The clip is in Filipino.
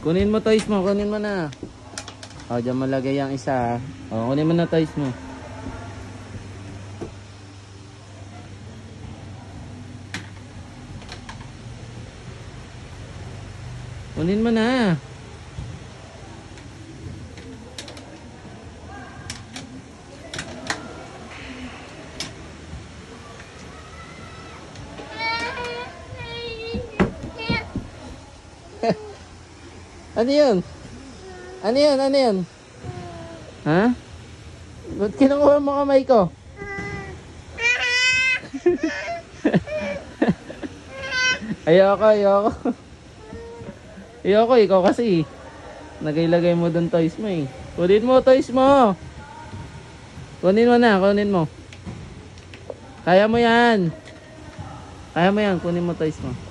Kunin mo toys mo, kunin mo na. O, dyan malagay ang isa. O, kunin mo na toys mo. Kunin mo na. Ano yun? Ano yun? Ano yun? Ha? Ba't kinukuha mo kamay ko? Ayoko, ayoko. Ayoko, ikaw kasi. Nagay-lagay mo dun toys mo eh. Kunin mo toys mo. Kunin mo na, kunin mo. Kaya mo yan. Kaya mo yan, kunin mo toys mo.